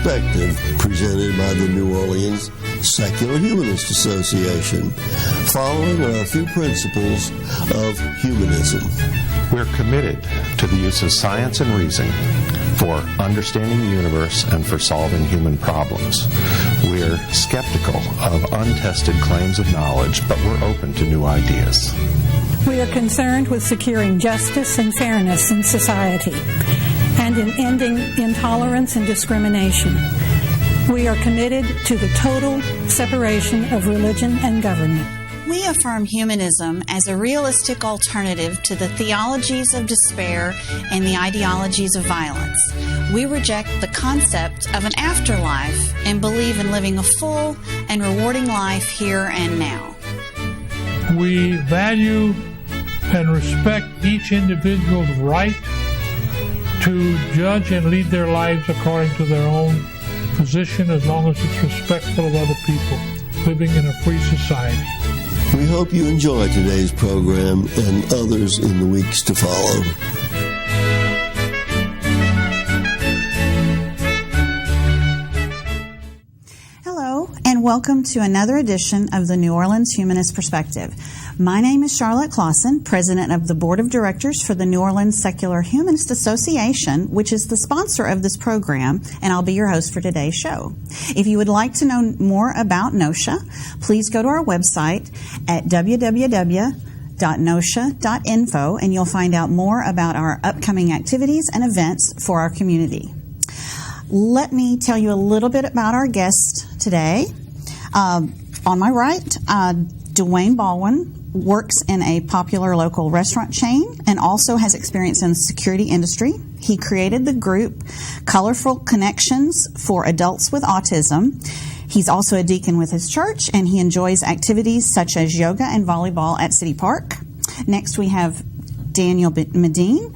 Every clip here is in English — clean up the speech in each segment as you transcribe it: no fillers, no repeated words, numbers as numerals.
Perspective, presented by the New Orleans Secular Humanist Association, following a few principles of humanism. We're committed to the use of science and reason for understanding the universe and for solving human problems. We're skeptical of untested claims of knowledge, but we're open to new ideas. We are concerned with securing justice and fairness in society and in ending intolerance and discrimination. We are committed to the total separation of religion and government. We affirm humanism as a realistic alternative to the theologies of despair and the ideologies of violence. We reject the concept of an afterlife and believe in living a full and rewarding life here and now. We value and respect each individual's right to judge and lead their lives according to their own position, as long as it's respectful of other people, living in a free society. We hope you enjoy today's program and others in the weeks to follow. Hello, and welcome to another edition of the New Orleans Humanist Perspective. My name is Charlotte Clawson, President of the Board of Directors for the New Orleans Secular Humanist Association, which is the sponsor of this program, and I'll be your host for today's show. If you would like to know more about NOSHA, please go to our website at www.nosha.info, and you'll find out more about our upcoming activities and events for our community. Let me tell you a little bit about our guest today. On my right, Duane Baldwin works in a popular local restaurant chain and also has experience in the security industry. He created the group Colorful Connections for Adults with Autism. He's also a deacon with his church, and he enjoys activities such as yoga and volleyball at City Park. Next, we have Daniel Madine.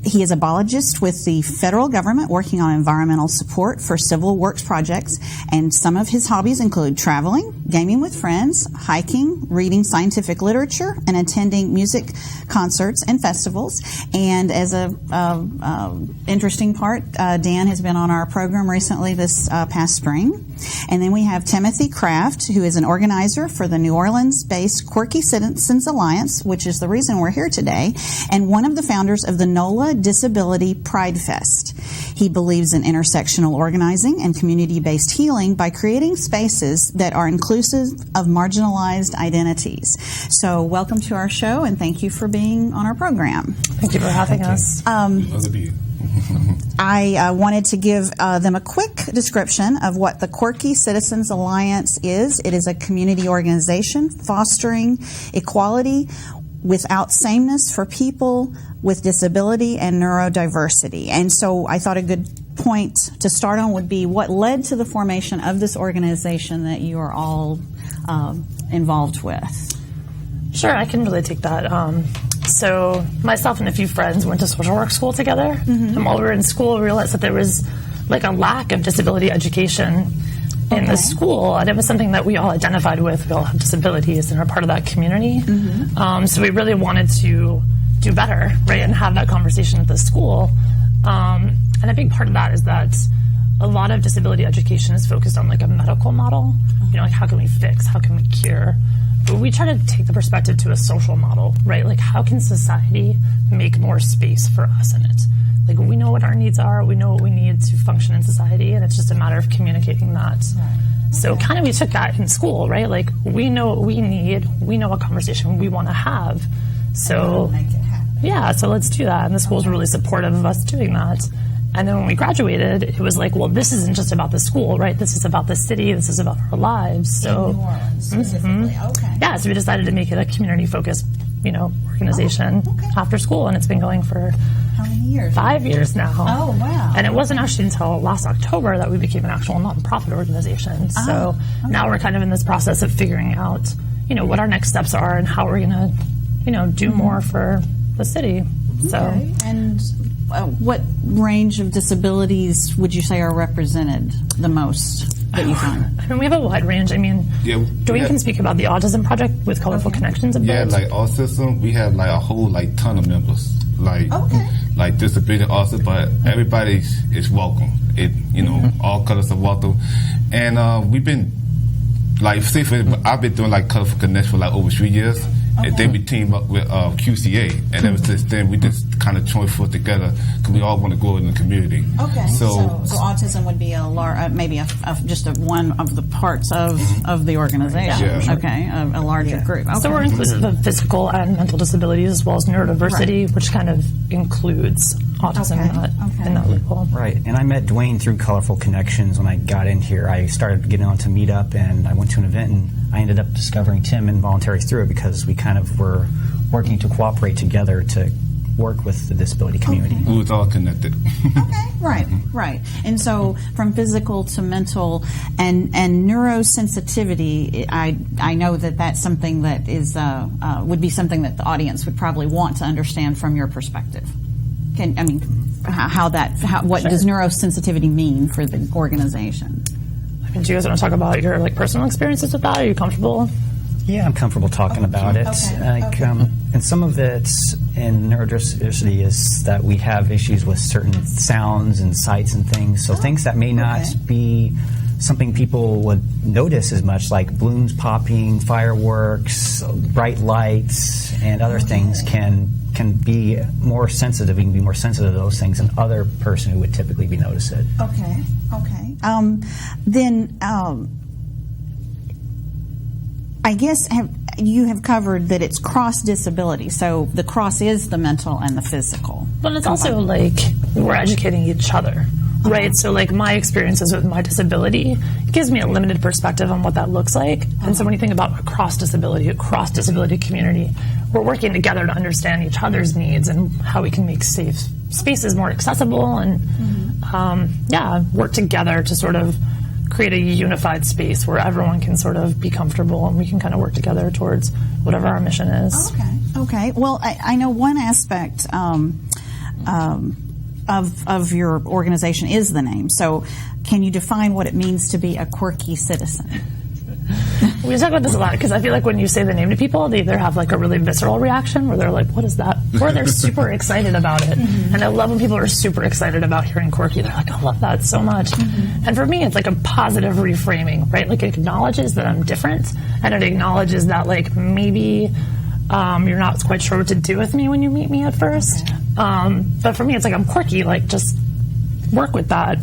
He is a biologist with the federal government working on environmental support for civil works projects, and some of his hobbies include traveling, gaming with friends, hiking, reading scientific literature, and attending music concerts and festivals. And as a interesting part, Dan has been on our program recently this past spring. And then we have Timothy Kraft, who is an organizer for the New Orleans-based Quirky Citizens Alliance, which is the reason we're here today, and one of the founders of the NOLA Disability Pride Fest. He believes in intersectional organizing and community-based healing by creating spaces that are inclusive of marginalized identities. So welcome to our show, and thank you for being on our program. Thank you for having us. I wanted to give them a quick description of what the Quirky Citizens Alliance is. It is a community organization fostering equality without sameness for people with disability and neurodiversity. And so I thought a good point to start on would be what led to the formation of this organization that you are all involved with. Sure, I can really take that. So myself and a few friends went to social work school together. Mm-hmm. And while we were in school, we realized that there was like a lack of disability education in the school, and it was something that we all identified with. We all have disabilities and are part of that community. Mm-hmm. So we really wanted to do better, right, and have that conversation at the school. And a big part of that is that a lot of disability education is focused on like a medical model. You know, like how can we fix, how can we cure? But we try to take the perspective to a social model, right? Like how can society make more space for us in it? Like we know what our needs are, we know what we need to function in society, and it's just a matter of communicating that. Right. So kind of we took that in school, right? Like we know what we need, we know what conversation we want to have. So make it happen. Yeah, so let's do that. And the school's really supportive of us doing that. And then when we graduated, it was like, well, this isn't just about the school, right? This is about the city. This is about our lives. So, in New Orleans, specifically. Okay. Yeah, so we decided to make it a community-focused, organization after school, and it's been going for how many years? 5 years now. Oh, wow. And it wasn't actually until last October that we became an actual nonprofit organization. So now we're kind of in this process of figuring out, what our next steps are and how we're going to, do more for the city. Okay. So. And what range of disabilities would you say are represented the most that you find? I mean, we have a wide range. I mean, Duane can speak about the Autism Project with Colorful Connections a bit. Yeah, like autism, we have like a whole ton of members. like disability also, but everybody is welcome. All colors are welcome, and we've been I've been doing like Colorful Connect for like over 3 years. Okay. And then we teamed up with QCA, and ever since then we just kind of joined forth together because we all want to grow in the community. Okay, so autism would be just one of the parts of the organization. Yeah. Okay, a larger group. Okay. So we're inclusive of physical and mental disabilities as well as neurodiversity, which kind of includes autism in that label. Right, and I met Duane through Colorful Connections when I got in here. I started getting onto Meetup, and I went to an event, and I ended up discovering Tim involuntarily through it because we kind of were working to cooperate together to work with the disability community. We was all connected. Okay, right. And so from physical to mental and neurosensitivity, I know that that's something that is would be something that the audience would probably want to understand from your perspective. What does neurosensitivity mean for the organization? Do you guys want to talk about your personal experiences with that? Are you comfortable? Yeah, I'm comfortable talking about it. And some of it in neurodiversity is that we have issues with certain sounds and sights and things. So things that may not be something people would notice as much, like balloons popping, fireworks, bright lights, and other things can be more sensitive. We can be more sensitive to those things than other person who would typically be noticed. Okay. I guess you have covered that it's cross disability. So the cross is the mental and the physical. But it's also we're educating each other. Right, so my experiences with my disability gives me a limited perspective on what that looks like. And so when you think about a cross disability community, we're working together to understand each other's needs and how we can make safe spaces more accessible and work together to sort of create a unified space where everyone can sort of be comfortable and we can kind of work together towards whatever our mission is. Okay. Well, I know one aspect of your organization is the name. So can you define what it means to be a quirky citizen? We talk about this a lot because I feel like when you say the name to people, they either have a really visceral reaction where they're like, what is that? Or they're super excited about it. Mm-hmm. And I love when people are super excited about hearing quirky. They're like, I love that so much. Mm-hmm. And for me, it's a positive reframing, right? It acknowledges that I'm different, and it acknowledges that maybe you're not quite sure what to do with me when you meet me at first. But for me, it's I'm quirky, just work with that,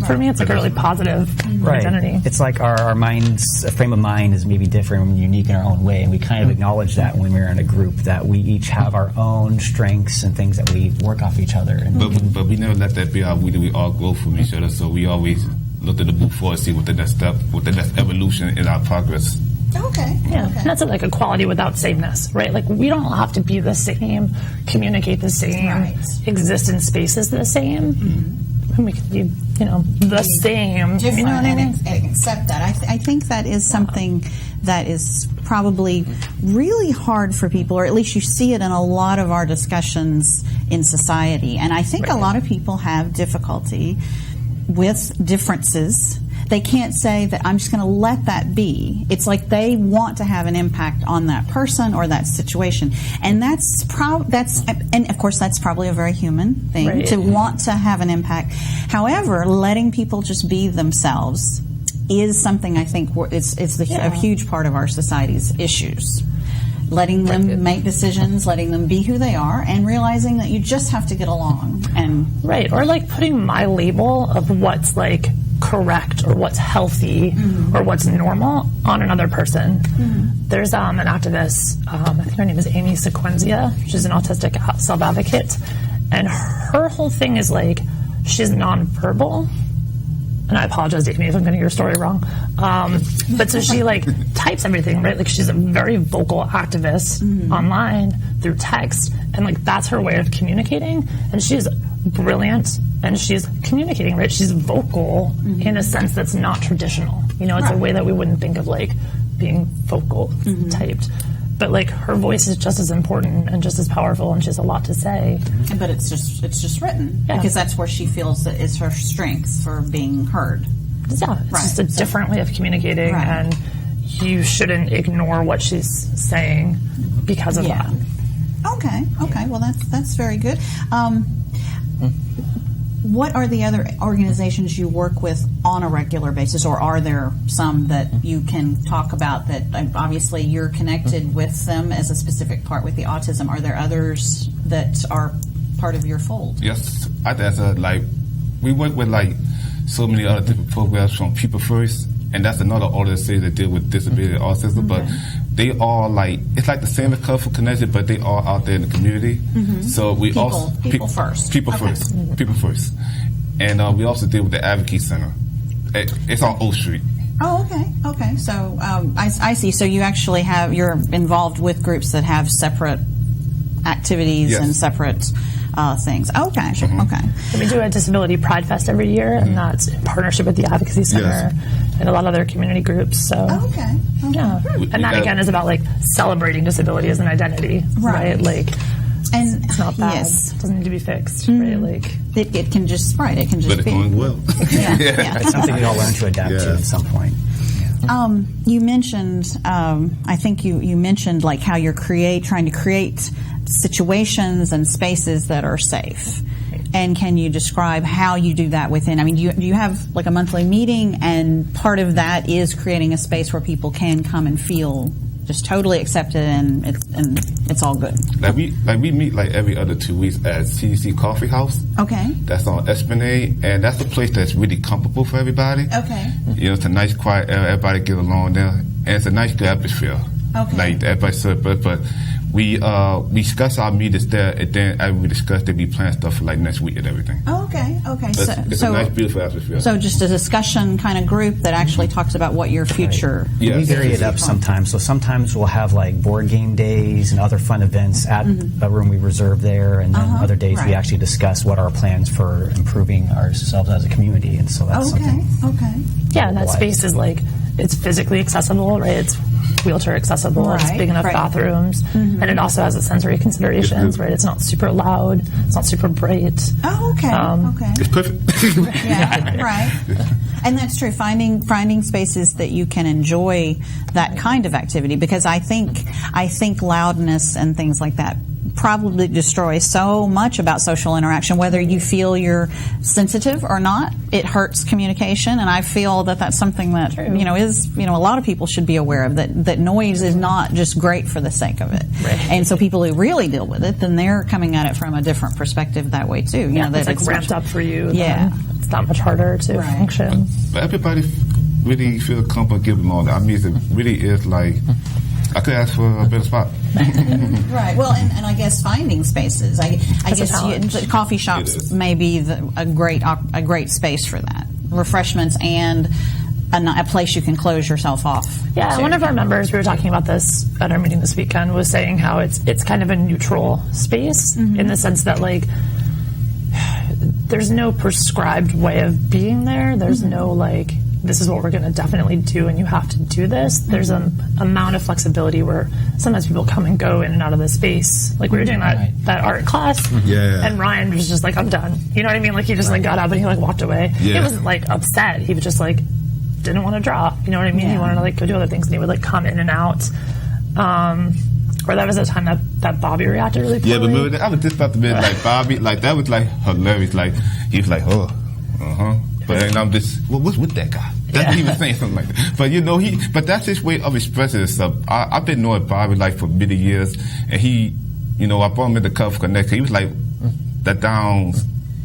For me, it's a really positive identity. It's our mind's frame of mind is maybe different and unique in our own way, and we kind of acknowledge that when we're in a group, that we each have our own strengths and things that we work off each other. But we never let that be our we all grow from each other, so we always look to the move forward, see what the next step, what the next evolution in our progress. Okay. Yeah, and that's a quality without sameness, right? We don't have to be the same, communicate the same, exist in spaces the same. Mm-hmm. And we can be, the same. Different, you know what I mean? And accept that. I think that is something that is probably really hard for people, or at least you see it in a lot of our discussions in society. And I think a lot of people have difficulty with differences. They can't say that I'm just going to let that be. It's they want to have an impact on that person or that situation, and that's of course that's probably a very human thing to want to have an impact. However, letting people just be themselves is something I think it's a huge part of our society's issues. Letting them make decisions, letting them be who they are, and realizing that you just have to get along. And or putting my label of what's correct or what's healthy or what's normal on another person. Mm-hmm. There's an activist, I think her name is Amy Sequenzia. She's an autistic self-advocate, and her whole thing is she's nonverbal. And I apologize, Amy, if I'm getting your story wrong. But so she types everything, right? She's a very vocal activist online through text, and that's her way of communicating. And she's brilliant, and she's communicating, right? She's vocal in a sense that's not traditional. It's a way that we wouldn't think of being vocal typed. But her voice is just as important and just as powerful, and she has a lot to say. But it's just written because that's where she feels that is her strength for being heard. Yeah, it's just a different way of communicating, and you shouldn't ignore what she's saying because of that. Okay. Well, that's very good. What are the other organizations you work with on a regular basis, or are there some that you can talk about that obviously you're connected with them as a specific part with the autism? Are there others that are part of your fold? Yes, we work with so many other different programs from People First, and that's another organization that deal with disability and autism, but they all it's like the same as Colorful Connection, but they are out there in the community. So we People First. People First. People First. And we also deal with the Advocacy Center. It's on O Street. Oh, okay. So I see. So you actually you're involved with groups that have separate activities and separate things. Okay. And we do a Disability Pride Fest every year, and that's in partnership with the Advocacy Center and a lot of other community groups. So yeah, and that again is about celebrating disability as an identity, right? And it's not bad. Yes. It doesn't need to be fixed, right? It can just It can just but it's be going well. It's something we all learn to adapt to at some point. You mentioned, I think you mentioned how you're trying to create situations and spaces that are safe. And can you describe how you do that within? I mean, do you have a monthly meeting, and part of that is creating a space where people can come and feel just totally accepted and it's all good? We meet every other 2 weeks at CDC Coffee House. Okay. That's on Esplanade, and that's a place that's really comfortable for everybody. Okay. It's a nice, quiet area. Everybody get along there, and it's a nice, good atmosphere. Okay. Everybody, but we discuss our meetings there, and then as we discuss, we plan stuff for next week and everything. Okay. It's a nice, beautiful atmosphere. So just a discussion kind of group that actually talks about what your future. Right. Yes. We vary it up sometimes. So sometimes we'll have board game days and other fun events at a room we reserve there, and then other days we actually discuss what our plans for improving ourselves as a community, and so that's something. Okay. Yeah, and that space is it's physically accessible, right? It's wheelchair accessible. It's big enough bathrooms, and it also has the sensory considerations, right? It's not super loud. It's not super bright. Oh, okay. It's perfect. Yeah, right. And that's true. Finding spaces that you can enjoy that kind of activity, because I think loudness and things like that probably destroys so much about social interaction, whether you feel you're sensitive or not. It hurts communication, and I feel that that's something that is a lot of people should be aware of, that noise is not just great for the sake of it. Right. And so people who really deal with it, then they're coming at it from a different perspective that way too. That it's ramped up for you. Yeah. It's not much harder to function. But everybody really feel comfortable giving all that. I mean, it really is I could ask for a better spot. Right. Well, and I guess finding spaces. I guess the coffee shops may be a great space for that. Refreshments and a place you can close yourself off. Yeah, one of our members, we were talking about this at our meeting this weekend, was saying how it's kind of a neutral space in the sense that there's no prescribed way of being there. There's no this is what we're going to definitely do and you have to do this. There's an amount of flexibility where sometimes people come and go in and out of the space. We were doing that art class, and Ryan was just I'm done. You know what I mean? He just got up and he walked away. He wasn't upset. He was just didn't want to draw. You know what I mean? He wanted to go do other things, and he would come in and out. Or that was the time that Bobby reacted really poorly. Yeah, but remember, I was just about to be Bobby, that was hilarious. He was But then I'm just, what's with that guy? That's what he was saying, something like that. But but that's his way of expressing himself. I've been knowing Bobby for many years, and he, I brought him in the Colorful Connection. He was that down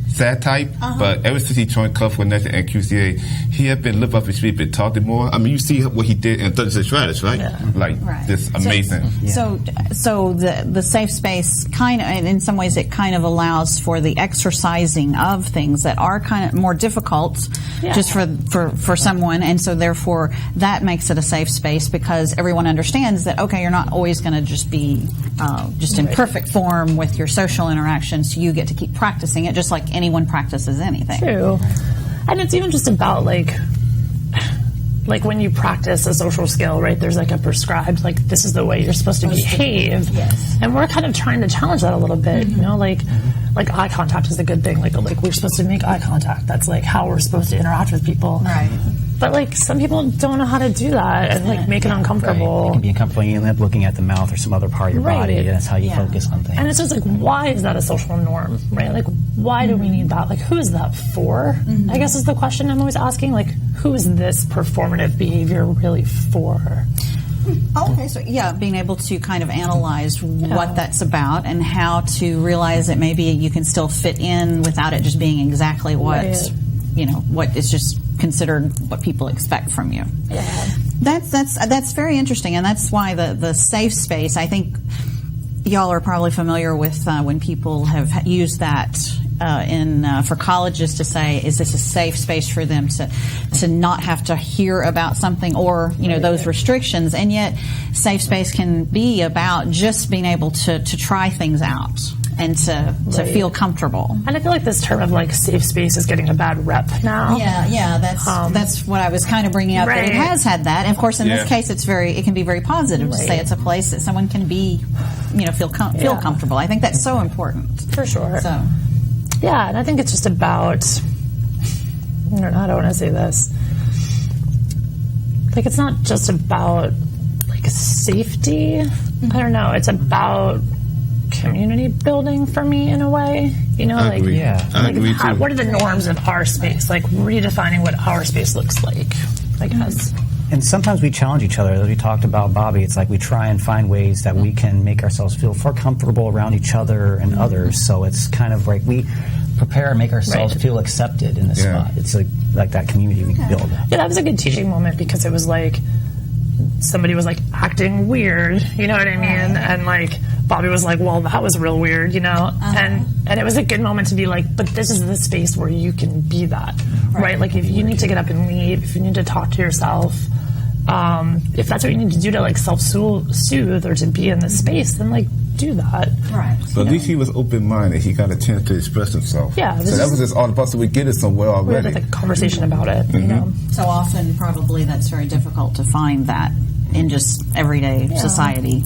sad type, but ever since he joined Colorful Connection and QCA, he had been living up his feet, been talking more. I mean, you see what he did in 36 Stratus, right? Yeah. Just amazing. So the safe space kind of, in some ways, it kind of allows for the exercising of things that are kind of more difficult, just for someone, and so therefore that makes it a safe space because everyone understands that you're not always going to just be just in perfect form with your social interactions. So you get to keep practicing it, just like anyone practices anything. True. And it's even just about when you practice a social skill, right? There's a prescribed, this is the way you're supposed to behave. Yes. And we're kind of trying to challenge that a little bit, like eye contact is a good thing. Like we're supposed to make eye contact. That's how we're supposed to interact with people. Right. But like some people don't know how to do that and like make it uncomfortable. Right. It can be uncomfortable. You end up looking at the mouth or some other part of your body, and that's how you focus on things. And it's just like, why is that a social norm, right? Like, why do we need that? Like, who is that for? I guess is the question I'm always asking. Like, who is this performative behavior really for? Okay, so being able to kind of analyze what that's about and how to realize that maybe you can still fit in without it just being exactly what what is just considered what people expect from you. Yeah. That's very interesting, and that's why the safe space. I think y'all are probably familiar with when people have used that for colleges to say, is this a safe space for them to not have to hear about something or those restrictions, and yet safe space can be about just being able to try things out and to feel comfortable. And I feel like this term of like safe space is getting a bad rep now. Yeah, that's what I was kind of bringing up. That it has had that, and of course, in this case, it can be very positive to say it's a place that someone can be, feel comfortable. I think that's so important for sure. So, and I think it's just about. I don't know how do I want to say this. Like, it's not just about like safety. I don't know. It's about community building for me in a way, I agree. I agree too. What are the norms of our space? Like redefining what our space looks like, I guess. And sometimes we challenge each other. As we talked about Bobby, it's like we try and find ways that we can make ourselves feel more comfortable around each other and others. So it's kind of like we prepare and make ourselves feel accepted in this spot. It's like that community we build. Yeah, that was a good teaching moment because it was like somebody was like acting weird, you know what I mean? And like Bobby was like, well, that was real weird, and it was a good moment to be like, but this is the space where you can be that, right? Like if you need to get up and leave, if you need to talk to yourself, if that's what you need to do to like self-soothe or to be in the space, then like do that. Right. But at least he was open-minded. He got a chance to express himself. Yeah. So that was just all about, so we get it somewhere already. We had a conversation about it, So often, probably that's very difficult to find that in just everyday society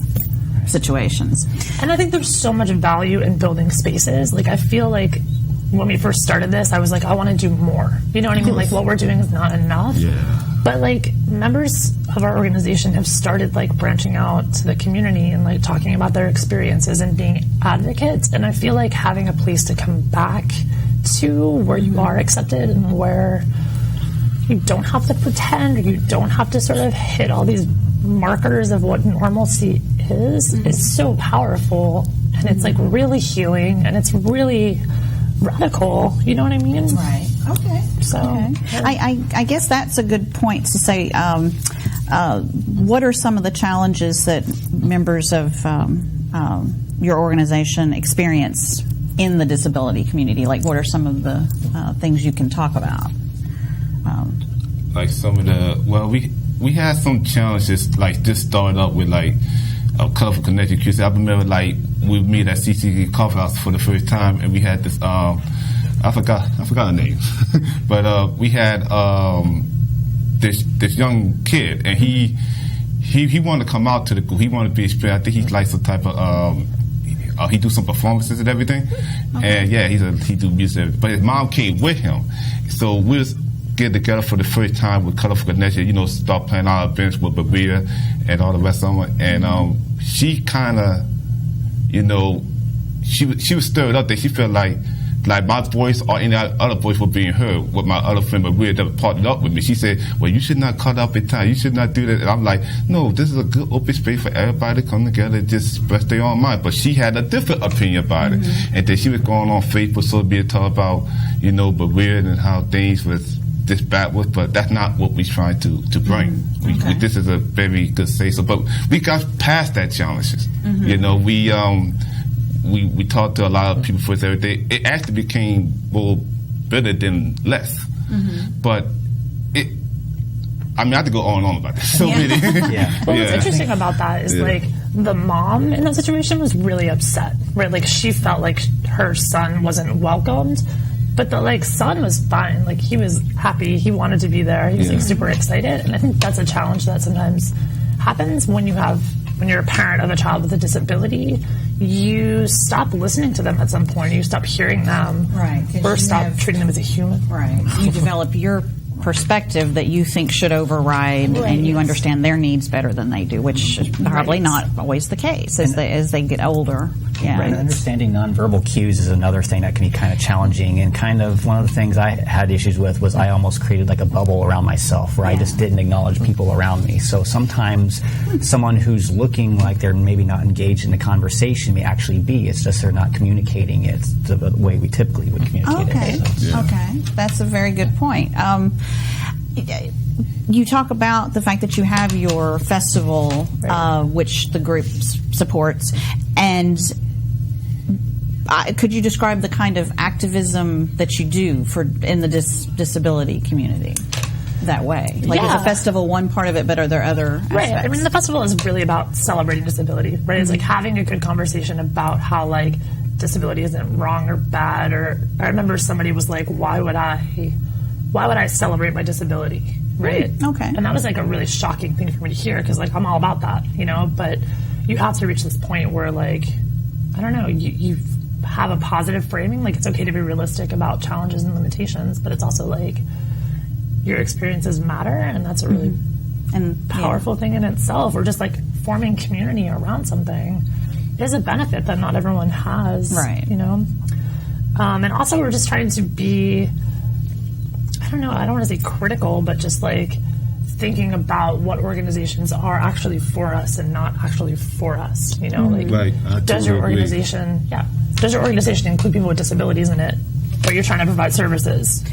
situations. And I think there's so much value in building spaces. Like, I feel like when we first started this, I was like, I want to do more. You know what I mean? Like, what we're doing is not enough. Yeah. But, like, members of our organization have started, like, branching out to the community and, like, talking about their experiences and being advocates. And I feel like having a place to come back to where you are accepted and where you don't have to pretend or you don't have to sort of hit all these markers of what normalcy is so powerful. And it's, like, really healing and it's really radical. You know what I mean? Right. Okay. So, I guess that's a good point to say. What are some of the challenges that members of your organization experience in the disability community? Like, what are some of the things you can talk about? Like some of the we had some challenges. Like just started up with like a colorful connection. I remember like we met at CCC Coffee House for the first time, and we had this. I forgot her name, but we had this young kid, and he wanted to come out to the group. He wanted to be experienced. I think he's like some type of he do some performances and everything, and he do music. But his mom came with him, so we was get together for the first time with Colorful Connection. Start playing our events with Babia and all the rest of them, and she kind of, she was stirred up that she felt like my voice or any other voice was being heard with my other friend Maria that partnered up with me. She said, well, you should not cut up in time. You should not do that. And I'm like, no, this is a good open space for everybody to come together and just express their own mind. But she had a different opinion about it. And then she was going on Facebook, so being talk about, Maria and how things was just backwards. But that's not what we're trying to bring. This is a very good say so. But we got past that challenges. We talked to a lot of people for every day. It actually became more better than less. But I have to go on and on about this. So many. Well, what's interesting about that is like the mom in that situation was really upset, right? Like she felt like her son wasn't welcomed, but the son was fine. Like he was happy. He wanted to be there. He was like super excited. And I think that's a challenge that sometimes happens when you're a parent of a child with a disability. You stop listening to them at some point. You stop hearing them, right? Or stop treating them as a human, right? You develop your perspective that you think should override, and you understand their needs better than they do, which is probably not always the case as they get older. Yeah. Right. Understanding nonverbal cues is another thing that can be kind of challenging, and kind of one of the things I had issues with was I almost created like a bubble around myself where I just didn't acknowledge people around me. So sometimes someone who's looking like they're maybe not engaged in the conversation may actually be. It's just they're not communicating it the way we typically would communicate it. So. Okay. That's a very good point. You talk about the fact that you have your festival, which the group supports, and could you describe the kind of activism that you do in the disability community that way? Like, is the festival one part of it, but are there other aspects? Right. I mean, the festival is really about celebrating disability, right? It's like having a good conversation about how, like, disability isn't wrong or bad. Or I remember somebody was like, why would I celebrate my disability, right? Okay. And that was like a really shocking thing for me to hear, because like I'm all about that, you know, but you have to reach this point where, like, I don't know, you have a positive framing. Like, it's okay to be realistic about challenges and limitations, but it's also like your experiences matter, and that's a really powerful thing in itself. Or just like forming community around something is a benefit that not everyone has, right? You know, and also we're just trying to be, I don't know, I don't want to say critical, but just like thinking about what organizations are actually for us and not actually for us. You know, like does your organization include people with disabilities in it, or you're trying to provide services?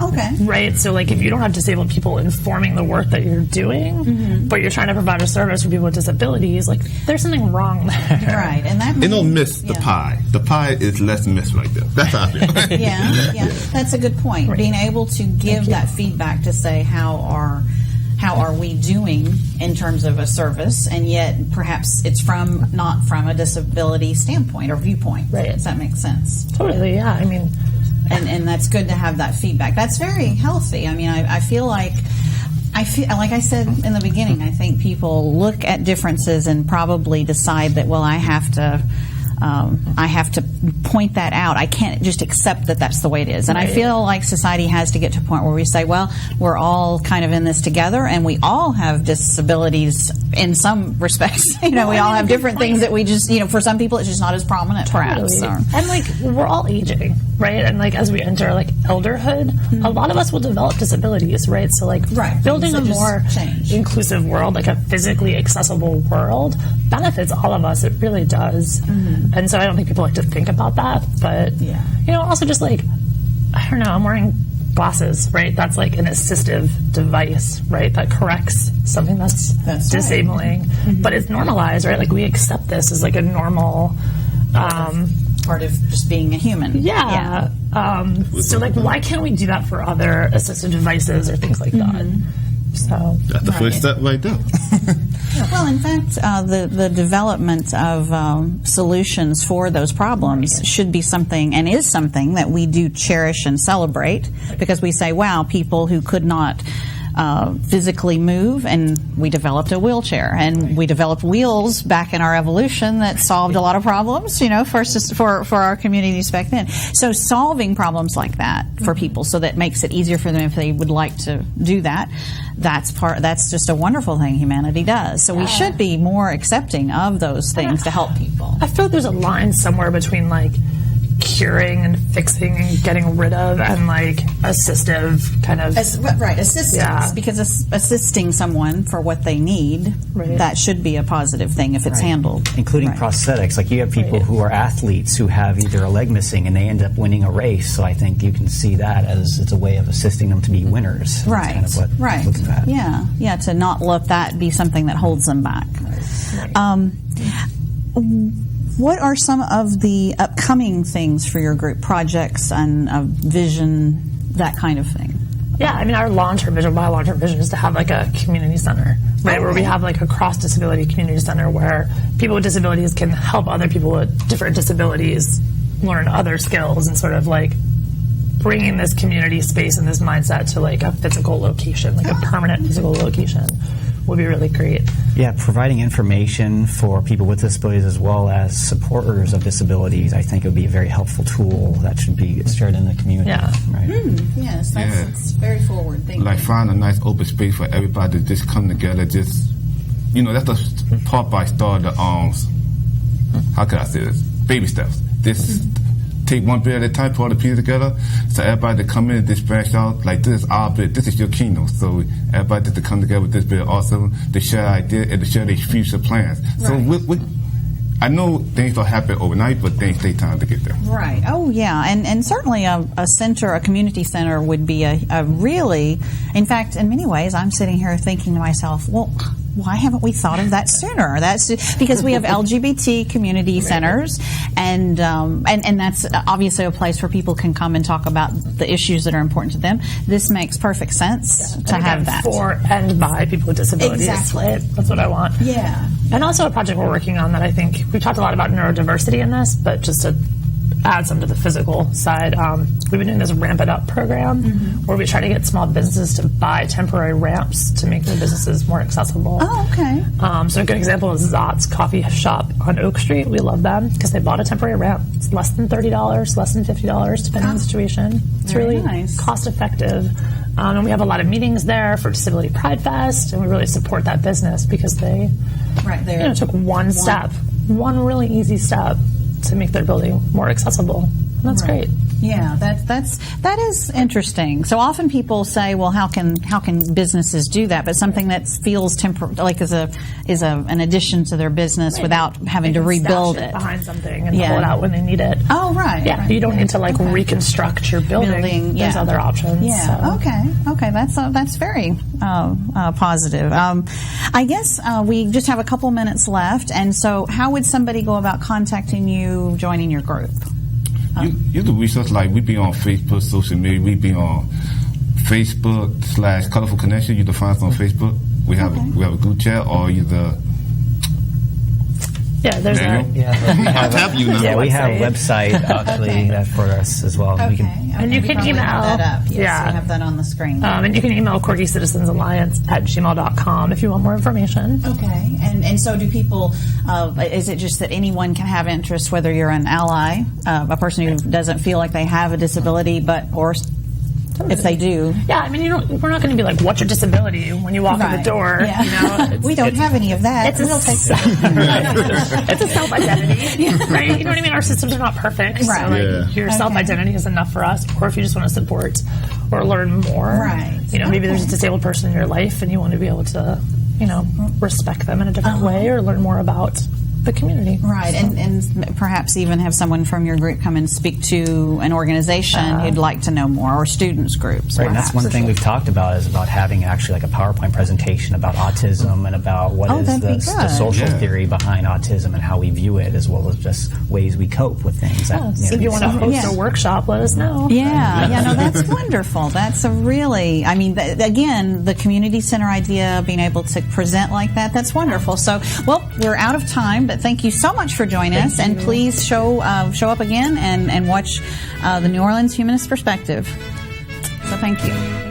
Okay. Right. So, like, if you don't have disabled people informing the work that you're doing, but you're trying to provide a service for people with disabilities, like, there's something wrong there. Right. And that it don't miss the pie. The pie is less missed right there. That's how I feel. Yeah. That's a good point. Right. Being able to give that feedback to say how are we doing in terms of a service, and yet perhaps it's not from a disability standpoint or viewpoint. Right. Does that make sense? Totally. Yeah. I mean. And that's good to have that feedback. That's very healthy. I mean, I feel like I said in the beginning, I think people look at differences and probably decide that, well, I have to point that out. I can't just accept that that's the way it is. And I feel like society has to get to a point where we say, well, we're all kind of in this together, and we all have disabilities in some respects. You know, we all have different things that we just, you know, for some people it's just not as prominent, perhaps. And like, we're all aging, right? And like, as we enter like elderhood, a lot of us will develop disabilities, right? So like, building a more inclusive world, like a physically accessible world, benefits all of us. It really does. And so I don't think people like to think about that, but you know, also just like, I don't know, I'm wearing glasses, right? That's like an assistive device, right? That corrects something that's disabling, but it's normalized, right? Like, we accept this as like a normal part of just being a human. So like, why can't we do that for other assistive devices or things like that? So that's the first step right there. Well, in fact, the development of solutions for those problems should be something, and is something, that we do cherish and celebrate, because we say, wow, people who could not physically move, and we developed a wheelchair, and we developed wheels back in our evolution that solved a lot of problems, you know, for our communities back then. So solving problems like that for people, so that makes it easier for them if they would like to do that, that's just a wonderful thing humanity does. So we should be more accepting of those things to help people. I feel like there's a line somewhere between like curing and fixing and getting rid of, and like assistive kind of assistance, because assisting someone for what they need, that should be a positive thing if it's handled, including prosthetics. Like, you have people who are athletes who have either a leg missing and they end up winning a race, so I think you can see that as it's a way of assisting them to be winners. Right. That's kind of what looks at. Yeah, to not let that be something that holds them back. What are some of the upcoming things for your group, projects and vision, that kind of thing? Yeah, I mean, my long-term vision is to have like a community center, right, where we have like a cross-disability community center where people with disabilities can help other people with different disabilities learn other skills, and sort of like bringing this community space and this mindset to like a physical location, like a permanent physical location, would be really great. Yeah, providing information for people with disabilities as well as supporters of disabilities, I think it would be a very helpful tool that should be shared in the community. Yeah. Right? Yes, that's very forward thinking. Like find a nice open space for everybody to just come together. Just that's the part I started. How can I say this? Baby steps. Just take one bit at a time, put the pieces together, so everybody to come in and just branch out. Like this is our bit. This is your kingdom. So everybody just to come together with this bit also to share ideas and to share their future plans. Right. So I know things don't happen overnight, but things take time to get there. Right. Oh, yeah. And certainly a center, a community center would be a really, in fact, in many ways, I'm sitting here thinking to myself, well, why haven't we thought of that sooner? That's because we have LGBT community centers, and that's obviously a place where people can come and talk about the issues that are important to them. This makes perfect sense to have that. For and by people with disabilities. Exactly. Right? That's what I want. Yeah. And also a project we're working on that I think, we've talked a lot about neurodiversity in this, but just to add some to the physical side, we've been doing this Ramp It Up program where we try to get small businesses to buy temporary ramps to make their businesses more accessible. Oh, okay. So a good example is Zot's Coffee Shop on Oak Street. We love them because they bought a temporary ramp. It's less than $30, less than $50, depending on the situation. It's Very really nice. cost effective. And we have a lot of meetings there for Disability Pride Fest, and we really support that business because they took one step, one really easy step to make their building more accessible. And that's great. Yeah, that is interesting. So often people say, well, how can businesses do that? But something that feels like is an addition to their business without having to rebuild Stash it behind something and pull it out when they need it. Oh, right. Yeah, right. you don't need to reconstruct your building. There's other options. Yeah. So. Okay. That's very positive. I guess we just have a couple minutes left, and so how would somebody go about contacting you, joining your group? You do research, like we be on Facebook, social media. We be on Facebook / Colorful Connection. You can find us on Facebook. We have a group chat, or either. Yeah, there's a. We have a website actually that for us as well. Okay. And you can email that up. Yes, yeah, we have that on the screen. And you can email Quirky Citizens Alliance at gmail.com if you want more information. Okay, and so do people? Is it just that anyone can have interest, whether you're an ally, a person who doesn't feel like they have a disability, or if they do? Yeah, I mean, we're not going to be like, "What's your disability?" when you walk in the door. Yeah. We don't have any of that. It's a self-identity, right? You know what I mean? Our systems are not perfect, so your self-identity is enough for us. Or if you just want to support or learn more, right? Maybe there's a disabled person in your life, and you want to be able to, respect them in a different way, or learn more about the community. Right, and perhaps even have someone from your group come and speak to an organization who'd like to know more, or students groups. Right, and that's one thing we've talked about is about having actually like a PowerPoint presentation about autism and about what is the social theory behind autism and how we view it, as well as just ways we cope with things. So if you want to host a workshop, let us know. No, that's wonderful. That's a really, again, the community center idea, being able to present like that's wonderful. So, we're out of time, but thank you so much for joining us, and please show up again and watch the New Orleans Humanist Perspective. So thank you.